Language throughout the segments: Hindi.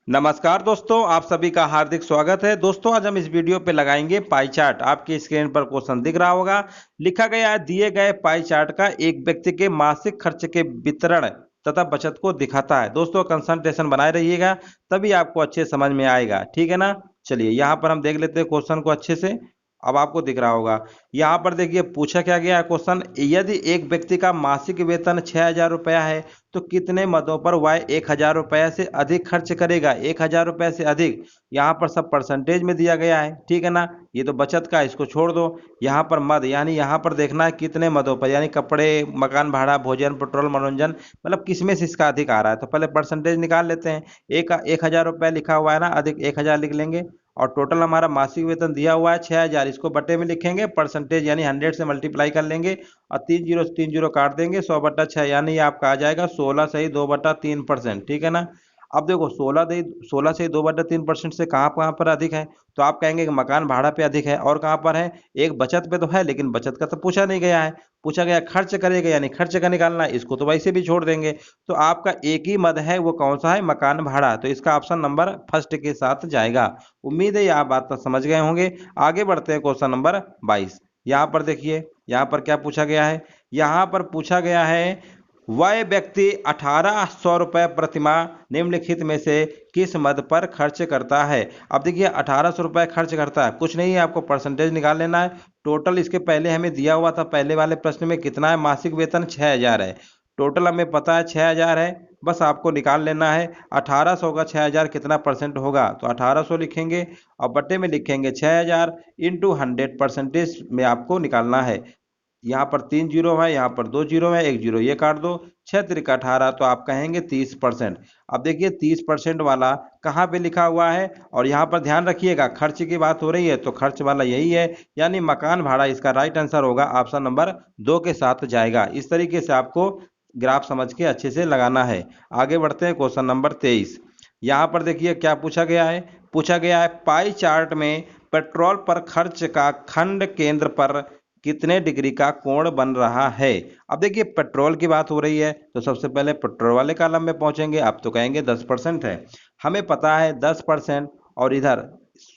नमस्कार दोस्तों, आप सभी का हार्दिक स्वागत है। दोस्तों, आज हम इस वीडियो पे लगाएंगे पाई चार्ट। आपकी स्क्रीन पर क्वेश्चन दिख रहा होगा, लिखा गया है दिए गए पाई चार्ट का एक व्यक्ति के मासिक खर्च के वितरण तथा बचत को दिखाता है। दोस्तों, कंसंट्रेशन बनाए रहिएगा, तभी आपको अच्छे समझ में आएगा। ठीक है ना। चलिए यहाँ पर हम देख लेते हैं क्वेश्चन को अच्छे से। अब आपको दिख रहा होगा, यहाँ पर देखिए पूछा क्या गया है क्वेश्चन। यदि एक व्यक्ति का मासिक वेतन 6,000 रुपया है तो कितने मदों पर वह 1,000 रुपया से अधिक खर्च करेगा। 1,000 रुपये से अधिक, यहाँ पर सब परसेंटेज में दिया गया है। ठीक है ना। ये तो बचत का, इसको छोड़ दो। यहाँ पर मद, यानी यहाँ पर देखना है कितने मदों पर, यानी कपड़े, मकान भाड़ा, भोजन, पेट्रोल, मनोरंजन, मतलब किसमें से इसका अधिक आ रहा है। तो पहले परसेंटेज निकाल लेते हैं। 1,000 रुपया लिखा हुआ है ना, अधिक 1,000 लिख लेंगे। और टोटल हमारा मासिक वेतन दिया हुआ है 6,000, इसको बटे में लिखेंगे, परसेंटेज यानी 100 से मल्टीप्लाई कर लेंगे और 3 जीरो से 3 जीरो काट देंगे, 100/6, यानी ये आपका आ जाएगा 16 से 2/3%। ठीक है ना। अब देखो 16 से 2/3% से कहाँ कहाँ पर अधिक है। तो आप कहेंगे कि मकान भाड़ा पे अधिक है, और कहाँ पर है, एक बचत पे तो है, लेकिन बचत का तो पूछा नहीं गया है। पूछा गया खर्च करेगा, यानी खर्च का निकालना है, इसको तो वैसे भी छोड़ देंगे। तो आपका एक ही मद है, वो कौन सा है, मकान भाड़ा। तो इसका ऑप्शन नंबर फर्स्ट के साथ जाएगा। उम्मीद है ये आप बात तो समझ गए होंगे। आगे बढ़ते हैं क्वेश्चन नंबर 22। यहाँ पर देखिए, यहाँ पर क्या पूछा गया है। यहाँ पर पूछा गया है वह व्यक्ति 1,800 रुपये प्रतिमाह निम्नलिखित में से किस मद पर खर्च करता है। अब देखिए 1,800 रुपये खर्च करता है, कुछ नहीं है, आपको परसेंटेज निकाल लेना है। टोटल इसके पहले हमें दिया हुआ था, पहले वाले प्रश्न में कितना है, मासिक वेतन 6,000 है। टोटल हमें पता है 6,000 है, बस आपको निकाल लेना है 1,800 का 6,000 कितना परसेंट होगा। तो 1,800 लिखेंगे और बट्टे में लिखेंगे 6,000 इंटू 100 परसेंटेज में आपको निकालना है। यहाँ पर 3 जीरो है, यहाँ पर 2 जीरो है, 1 जीरो ये काट दो, 6 3 18, तो आप कहेंगे 30%। अब देखिए 30% वाला कहाँ पे लिखा हुआ है, और यहाँ पर ध्यान रखिएगा खर्च की बात हो रही है, तो खर्च वाला यही है, यानी मकान भाड़ा। इसका राइट आंसर होगा ऑप्शन नंबर 2 के साथ जाएगा। इस तरीके से आपको ग्राफ समझ के अच्छे से लगाना है। आगे बढ़ते हैं क्वेश्चन नंबर 23। यहाँ पर देखिए क्या पूछा गया है। पूछा गया है पाई चार्ट में पेट्रोल पर खर्च का खंड केंद्र पर कितने डिग्री का कोण बन रहा है। अब देखिए पेट्रोल की बात हो रही है, तो सबसे पहले पेट्रोल वाले कॉलम में पहुंचेंगे। आप तो कहेंगे 10% है, हमें पता है 10%। और इधर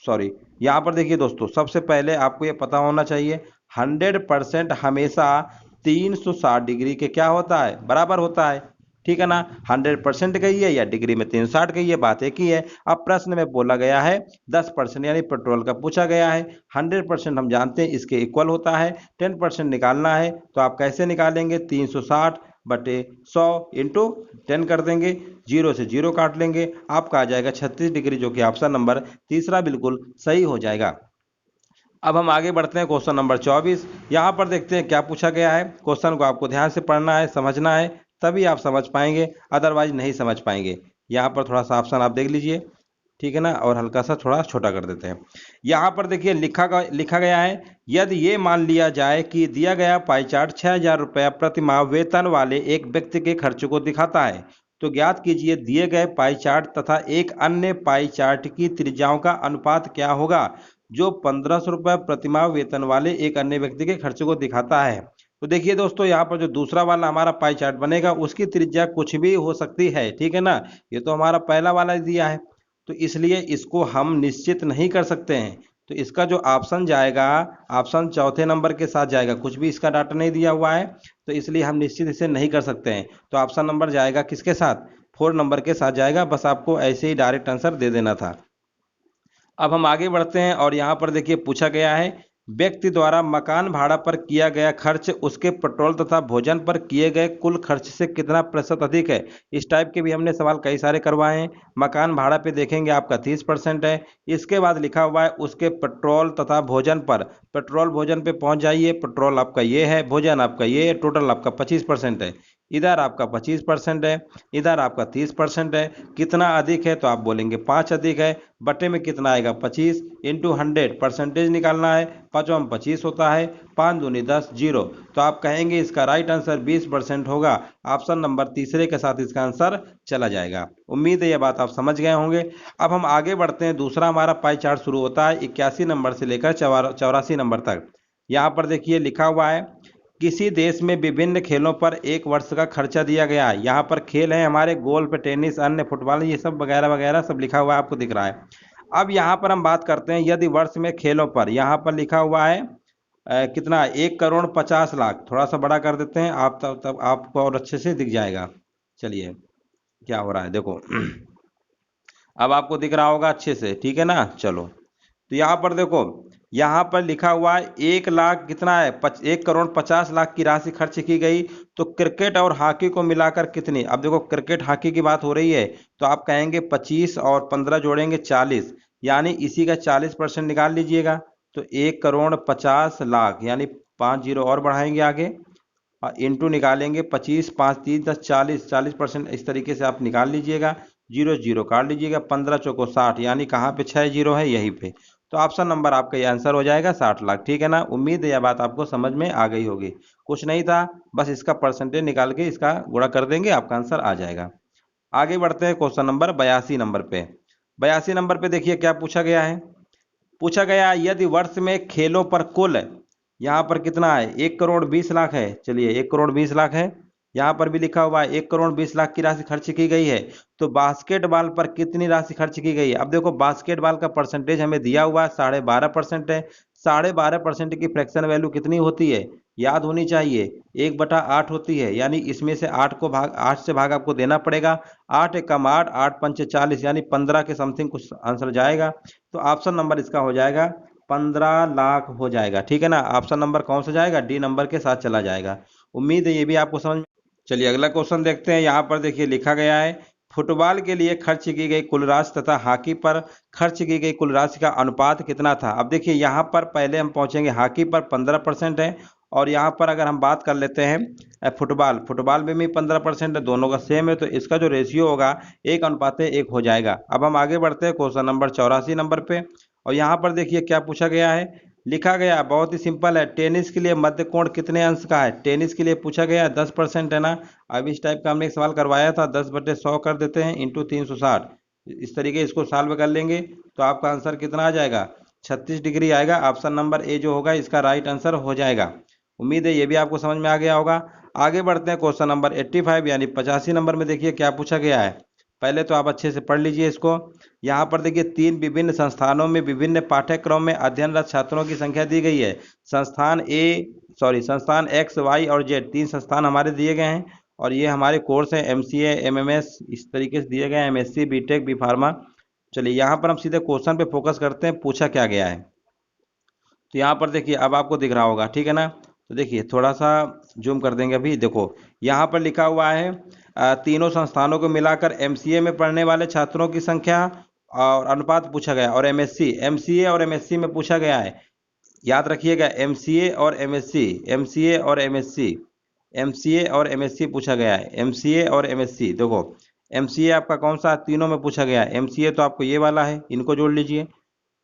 सॉरी, यहाँ पर देखिए दोस्तों, सबसे पहले आपको ये पता होना चाहिए 100% हमेशा 360 डिग्री के क्या होता है, बराबर होता है। ठीक है ना। 100% कही है या डिग्री में 360 कही है, बात एक ही है। अब प्रश्न में बोला गया है 10%, यानी पेट्रोल का पूछा गया है। 100% हम जानते हैं इसके इक्वल होता है, 10% निकालना है, तो आप कैसे निकालेंगे, 360/100 इंटू 10 कर देंगे, जीरो से जीरो काट लेंगे, आपका आ जाएगा 36 डिग्री, जो कि ऑप्शन नंबर तीसरा बिल्कुल सही हो जाएगा। अब हम आगे बढ़ते हैं क्वेश्चन नंबर 24। यहाँ पर देखते हैं क्या पूछा गया है। क्वेश्चन को आपको ध्यान से पढ़ना है, समझना है, तभी आप समझ पाएंगे, अदरवाइज नहीं समझ पाएंगे। यहाँ पर थोड़ा सा ऑप्शन आप देख लीजिए, ठीक है ना, और हल्का सा थोड़ा छोटा कर देते हैं। यहाँ पर देखिए लिखा गया है यदि ये मान लिया जाए कि दिया गया पाई चार्ट 6,000 रुपया प्रतिमाह वेतन वाले एक व्यक्ति के खर्च को दिखाता है, तो ज्ञात कीजिए दिए गए पाई चार्ट तथा एक अन्य पाई चार्ट की त्रिज्याओं का अनुपात क्या होगा, जो 1,500 रुपये प्रतिमाह वेतन वाले एक अन्य व्यक्ति के खर्च को दिखाता है। तो देखिए दोस्तों, यहाँ पर जो दूसरा वाला हमारा पाई चार्ट बनेगा, उसकी त्रिज्या कुछ भी हो सकती है। ठीक है ना। ये तो हमारा पहला वाला दिया है, तो इसलिए इसको हम निश्चित नहीं कर सकते हैं। तो इसका जो ऑप्शन जाएगा, ऑप्शन चौथे नंबर के साथ जाएगा, कुछ भी इसका डाटा नहीं दिया हुआ है, तो इसलिए हम निश्चित इसे नहीं कर सकते हैं। तो ऑप्शन नंबर जाएगा किसके साथ, 4 नंबर के साथ जाएगा। बस आपको ऐसे ही डायरेक्ट आंसर दे देना था। अब हम आगे बढ़ते हैं, और यहाँ पर देखिए पूछा गया है व्यक्ति द्वारा मकान भाड़ा पर किया गया खर्च उसके पेट्रोल तथा भोजन पर किए गए कुल खर्च से कितना प्रतिशत अधिक है। इस टाइप के भी हमने सवाल कई सारे करवाए हैं। मकान भाड़ा पे देखेंगे आपका 30% है। इसके बाद लिखा हुआ है उसके पेट्रोल तथा भोजन पर, पेट्रोल भोजन पे पहुंच जाइए, पेट्रोल आपका ये है, भोजन आपका ये है, टोटल आपका 25% है। इधर आपका 25% है, इधर आपका 30% है। कितना अधिक है, तो आप बोलेंगे 5 अधिक है। बटे में कितना आएगा, 25 इंटू 100 परसेंटेज निकालना है, 5 में 25 होता है, 5 दूनी 10 जीरो, तो आप कहेंगे इसका राइट आंसर 20% होगा। ऑप्शन नंबर तीसरे के साथ इसका आंसर चला जाएगा। उम्मीद है यह बात आप समझ गए होंगे। अब हम आगे बढ़ते हैं। दूसरा हमारा पाई चार्ट शुरू होता है 81 नंबर से लेकर 84 नंबर तक। यहाँ पर देखिए लिखा हुआ है किसी देश में विभिन्न खेलों पर एक वर्ष का खर्चा दिया गया है। यहाँ पर खेल है हमारे गोल्फ, टेनिस, अन्य फुटबॉल, ये सब वगैरह वगैरह सब लिखा हुआ है, आपको दिख रहा है। अब यहाँ पर हम बात करते हैं यदि वर्ष में खेलों पर, यहाँ पर लिखा हुआ है कितना, 1,50,00,000। थोड़ा सा बड़ा कर देते हैं, आप तब आपको और अच्छे से दिख जाएगा। चलिए क्या हो रहा है देखो अब आपको दिख रहा होगा अच्छे से, ठीक है ना। चलो तो यहाँ पर देखो, यहाँ पर लिखा हुआ है 1,00,000 कितना है, 1,50,00,000 की राशि खर्च की गई। तो क्रिकेट और हॉकी को मिलाकर कितनी, अब देखो क्रिकेट हॉकी की बात हो रही है, तो आप कहेंगे 25 और 15 जोड़ेंगे 40, यानी इसी का 40% निकाल लीजिएगा। तो 1,50,00,000 यानी 5 जीरो और बढ़ाएंगे आगे, इंटू निकालेंगे 25, 5 3 10 40, 40% इस तरीके से आप निकाल लीजिएगा। जीरो जीरो काट लीजिएगा, 15 चौको 60, यानी कहाँ पे 6 जीरो है, यहीं पे। तो ऑप्शन नंबर आपका ये आंसर हो जाएगा 60,00,000, ठीक है ना। उम्मीद है यह बात आपको समझ में आ गई होगी। कुछ नहीं था, बस इसका परसेंटेज निकाल के इसका गुणा कर देंगे, आपका आंसर आ जाएगा। आगे बढ़ते हैं क्वेश्चन नंबर 82 नंबर पे। 82 नंबर पे देखिए क्या पूछा गया है। पूछा गया यदि वर्ष में खेलों पर कुल, यहाँ पर कितना है, 1,20,00,000 है। चलिए 1,20,00,000 है, यहाँ पर भी लिखा हुआ है 1,20,00,000 की राशि खर्च की गई है। तो बास्केटबॉल पर कितनी राशि खर्च की गई है। अब देखो बास्केटबॉल का परसेंटेज हमें दिया हुआ है 12.5% है। 12.5% की फ्रैक्शन वैल्यू कितनी होती है, याद होनी चाहिए, 1/8 होती है। यानी इसमें से 8 से भाग आपको देना पड़ेगा। 8 एकम 8, 8 पंचे 40, यानी 15 के समथिंग कुछ आंसर जाएगा। तो ऑप्शन नंबर इसका हो जाएगा 15,00,000 हो जाएगा, ठीक है ना। ऑप्शन नंबर कौन सा जाएगा, डी नंबर के साथ चला जाएगा। उम्मीद है ये भी आपको समझ में। चलिए अगला क्वेश्चन देखते हैं। यहाँ पर देखिए लिखा गया है फुटबॉल के लिए खर्च की गई कुल राशि तथा हॉकी पर खर्च की गई कुल राशि का अनुपात कितना था। अब देखिए यहाँ पर पहले हम पहुंचेंगे, हॉकी पर 15% है, और यहाँ पर अगर हम बात कर लेते हैं फुटबॉल में भी 15% है, दोनों का सेम है। तो इसका जो रेशियो होगा 1:1 हो जाएगा। अब हम आगे बढ़ते हैं क्वेश्चन नंबर 84 नंबर पे। और यहाँ पर देखिए क्या पूछा गया है, लिखा गया बहुत ही सिंपल है, टेनिस के लिए मध्य कोण कितने अंश का है। टेनिस के लिए पूछा गया 10% है ना। अब इस टाइप का हमने एक सवाल करवाया था, 10/100 कर देते हैं इंटू 360, इस तरीके इसको सॉल्व कर लेंगे तो आपका आंसर कितना आ जाएगा, 36 डिग्री आएगा। ऑप्शन नंबर ए जो होगा इसका राइट आंसर हो जाएगा। उम्मीद है ये भी आपको समझ में आ गया होगा। आगे बढ़ते हैं क्वेश्चन नंबर 85 यानी 85 नंबर में देखिए क्या पूछा गया है। पहले तो आप अच्छे से पढ़ लीजिए इसको। यहाँ पर देखिए 3 विभिन्न संस्थानों में विभिन्न पाठ्यक्रम में अध्ययनरत छात्रों की संख्या दी गई है। संस्थान एक्स, वाई और जेड, 3 संस्थान हमारे दिए गए हैं, और ये हमारे कोर्स हैं MCA, MMS, इस तरीके से दिए गए हैं, MSc, BTech, B Pharma। चलिए यहाँ पर हम सीधे क्वेश्चन पे फोकस करते हैं, पूछा क्या गया है। तो यहाँ पर देखिए अब आपको दिख रहा होगा, ठीक है ना। तो देखिए थोड़ा सा जूम कर देंगे अभी, देखो यहाँ पर लिखा हुआ है तीनों संस्थानों को मिलाकर MCA में पढ़ने वाले छात्रों की संख्या और अनुपात पूछा गया, और MCA और MSc में पूछा गया है। याद रखिएगा MCA और MSc, MCA और MSc, MCA और MSc पूछा गया है, MCA और MSc। देखो MCA आपका कौन सा, तीनों में पूछा गया है। MCA तो आपको ये वाला है, इनको जोड़ लीजिए,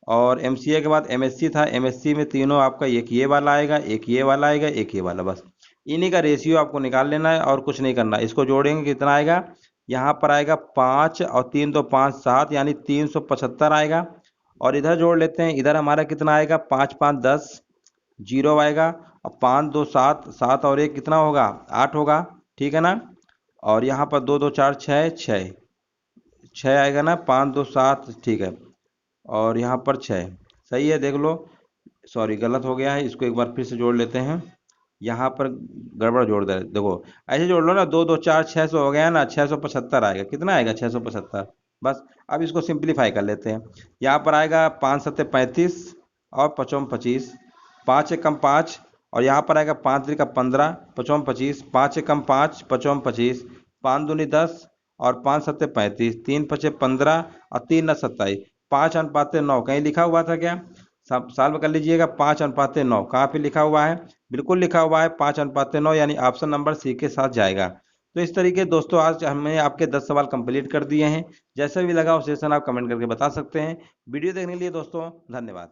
और MCA के बाद MSc था, MSc में तीनों आपका एक ये वाला आएगा, एक ये वाला आएगा, एक ये वाला, बस इन्हीं का रेशियो आपको निकाल लेना है और कुछ नहीं करना। इसको जोड़ेंगे कितना आएगा, यहाँ पर आएगा 5 और 3 2 5 7, यानी 375 आएगा। और इधर जोड़ लेते हैं, इधर हमारा कितना आएगा, 5 5 10, जीरो आएगा, और 5 2 7, 7 और 1 कितना होगा, 8 होगा, ठीक है ना। और यहाँ पर 2 2 4 6, 6 आएगा ना, 5 2 7, ठीक है, और यहाँ पर 6, सही है, देख लो। सॉरी गलत हो गया है, इसको एक बार फिर से जोड़ लेते हैं। यहाँ पर गड़बड़ जोड़ दे, देखो ऐसे जोड़ लो ना, 2 2 4 600 हो गया ना, 675 आएगा। कितना आएगा, 675। बस अब इसको सिंप्लीफाई कर लेते हैं। यहाँ पर आएगा 5 7 35 और 55 25, 5 एकम 5, और यहाँ पर आएगा 5 3 का 15, 55 25, 5 एकम 5, 55 25, 5 दूनी 10 और 5 7 35, 3 5 15 और 3 9 27, 5:9। कहीं लिखा हुआ था क्या, सब सॉल्व कर लीजिएगा। 5:9 कहाँ पे लिखा हुआ है, बिल्कुल लिखा हुआ है 5:9, यानी ऑप्शन नंबर सी के साथ जाएगा। तो इस तरीके दोस्तों आज हमने आपके 10 सवाल कंप्लीट कर दिए हैं। जैसा भी लगा उस सेशन आप कमेंट करके बता सकते हैं। वीडियो देखने के लिए दोस्तों धन्यवाद।